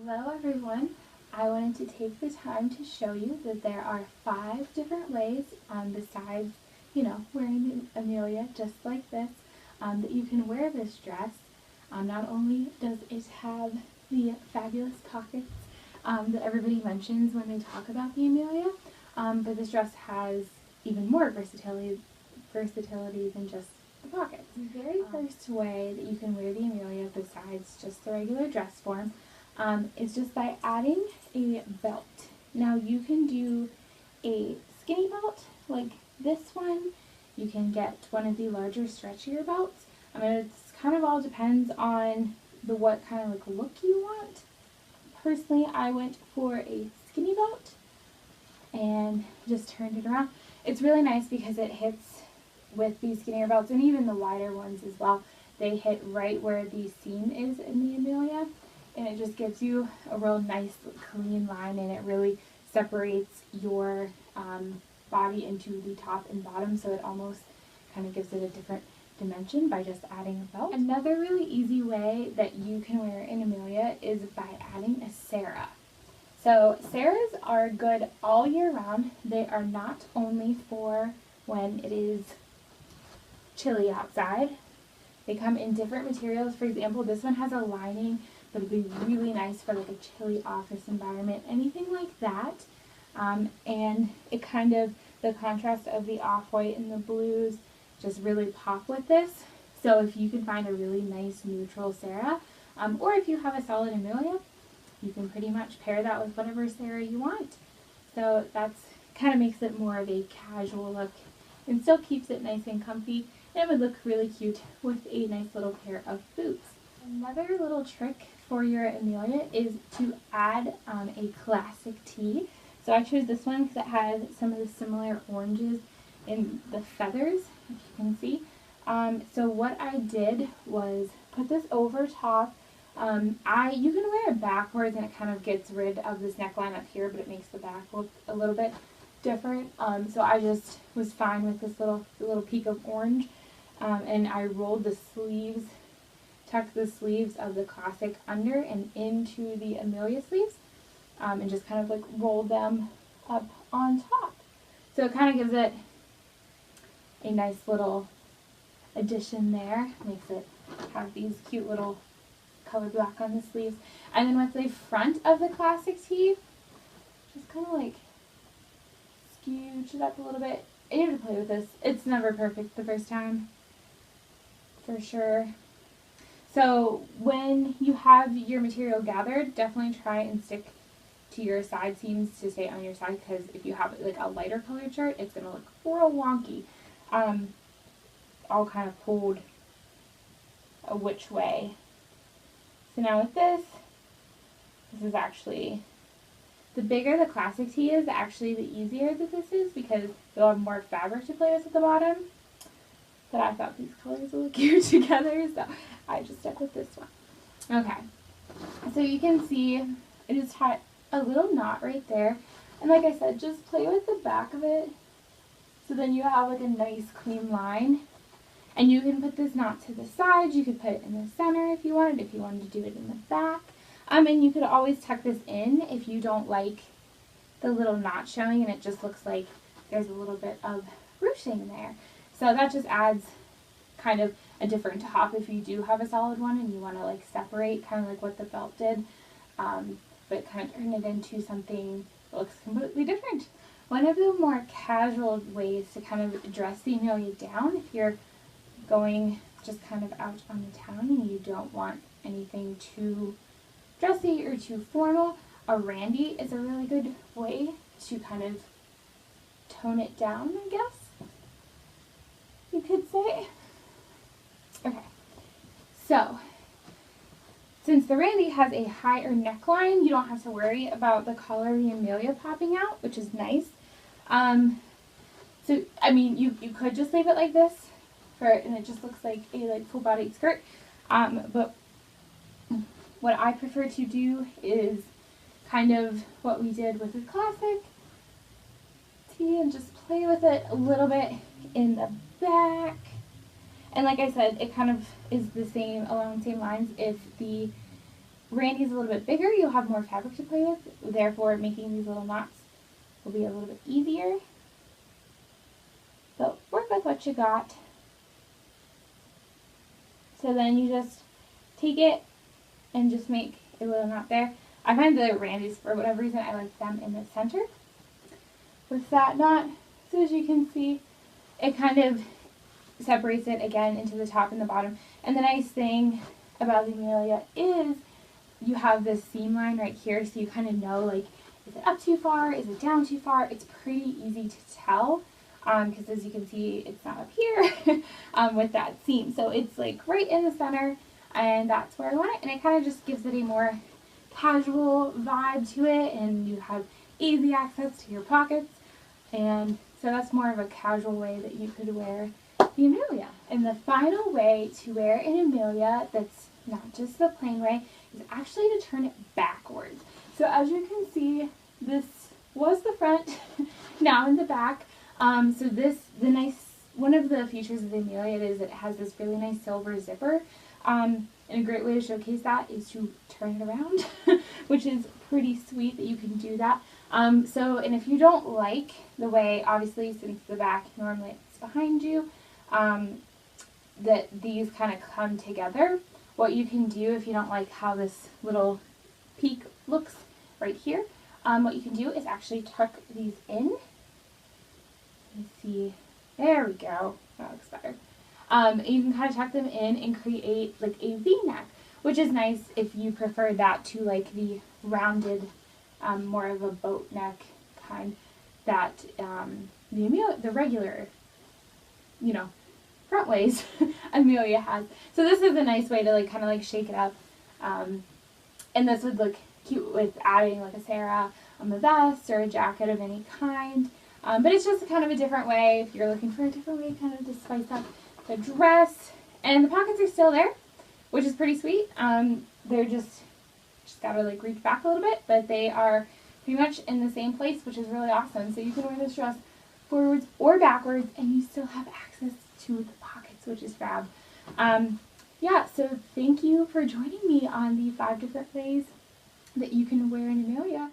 Hello everyone. I wanted to take the time to show you that there are 5 different ways, besides, wearing the Amelia just like this, that you can wear this dress. Not only does it have the fabulous pockets that everybody mentions when they talk about the Amelia, but this dress has even more versatility than just the pockets. The very first way that you can wear the Amelia besides just the regular dress form is just by adding a belt. Now you can do a skinny belt like this one. You can get one of the larger, stretchier belts. It's kind of all depends on what kind of look you want. Personally, I went for a skinny belt and just turned it around. It's really nice because it hits with these skinnier belts, and even the wider ones as well. They hit right where the seam is in the Amelia, and it just gives you a real nice clean line, and it really separates your body into the top and bottom, so it almost kind of gives it a different dimension by just adding a belt. Another really easy way that you can wear an Amelia is by adding a Sarah. So Sarahs are good all year round. They are not only for when it is chilly outside. They come in different materials. For example, this one has a lining, but it'd be really nice for like a chilly office environment, anything like that. And it kind of, the contrast of the off-white and the blues just really pop with this. So if you can find a really nice neutral Sarah, or if you have a solid Amelia, you can pretty much pair that with whatever Sarah you want. So that's kind of makes it more of a casual look and still keeps it nice and comfy. And it would look really cute with a nice little pair of boots. Another little trick for your Amelia is to add a classic tee. So I chose this one because it has some of the similar oranges in the feathers, if you can see. So what I did was put this over top. You can wear it backwards and it kind of gets rid of this neckline up here, but it makes the back look a little bit different. So I just was fine with this little peak of orange. And I rolled the sleeves, tucked the sleeves of the classic under and into the Amelia sleeves, and just kind of like rolled them up on top. So it kind of gives it a nice little addition there, makes it have these cute little color black on the sleeves. And then with the front of the classic tee, just kind of like scooch it up a little bit. And you have to play with this. It's never perfect the first time, for sure. So when you have your material gathered, definitely try and stick to your side seams to stay on your side, because if you have like a lighter colored shirt, it's going to look real wonky. All kind of pulled a which way. So now with this is actually, the bigger the classic tee is, actually the easier that this is, because you'll have more fabric to play with at the bottom. But I thought these colors would look cute together, so I just stuck with this one. Okay, so you can see I just had a little knot right there, and like I said, just play with the back of it, so then you have like a nice clean line. And you can put this knot to the side, you could put it in the center if you wanted to do it in the back. And you could always tuck this in if you don't like the little knot showing and it just looks like there's a little bit of ruching there. So that just adds kind of a different top if you do have a solid one and you want to like separate, kind of like what the belt did, but kind of turn it into something that looks completely different. One of the more casual ways to kind of dress the Amelia down, if you're going just kind of out on the town and you don't want anything too dressy or too formal, a randy is a really good way to kind of tone it down, I guess you could say. Okay, so since the randy has a higher neckline, you don't have to worry about the collar of the Amelia popping out, which is nice. So I mean, you could just leave it like this, and it just looks like a full-bodied skirt. But what I prefer to do is kind of what we did with the classic tee and just play with it a little bit in the back. And like I said, it kind of is the same, along the same lines. If the Randy's a little bit bigger, you'll have more fabric to play with, therefore making these little knots will be a little bit easier. But work with what you got. So then you just take it and just make a little knot there. I find the Randy's, for whatever reason, I like them in the center with that knot. So as you can see, it kind of separates it again into the top and the bottom. And the nice thing about the Amelia is you have this seam line right here, so you kind of know, like, is it up too far, is it down too far? It's pretty easy to tell, because as you can see, it's not up here with that seam. So it's like right in the center, and that's where I want it. And it kind of just gives it a more casual vibe to it, and you have easy access to your pockets. And so that's more of a casual way that you could wear the Amelia. And the final way to wear an Amelia that's not just the plain way is actually to turn it backwards. So as you can see, this was the front, now in the back. So one of the features of the Amelia is it has this really nice silver zipper. And a great way to showcase that is to turn it around, which is pretty sweet that you can do that. And if you don't like the way, obviously, since the back normally it's behind you, that these kind of come together, what you can do if you don't like how this little peak looks right here, what you can do is actually tuck these in. Let me see. There we go. That looks better. You can kind of tuck them in and create like a V-neck, which is nice if you prefer that to like the rounded, more of a boat neck kind that the regular, front ways Amelia has. So this is a nice way to like kind of like shake it up, and this would look cute with adding like a Sarah, a vest or a jacket of any kind. But it's just kind of a different way if you're looking for a different way kind of to spice up the dress. And the pockets are still there, which is pretty sweet. They're just gotta like reach back a little bit, but they are pretty much in the same place, which is really awesome. So you can wear this dress forwards or backwards and you still have access to the pockets, which is fab. Yeah, so thank you for joining me on the 5 different ways that you can wear an Amelia.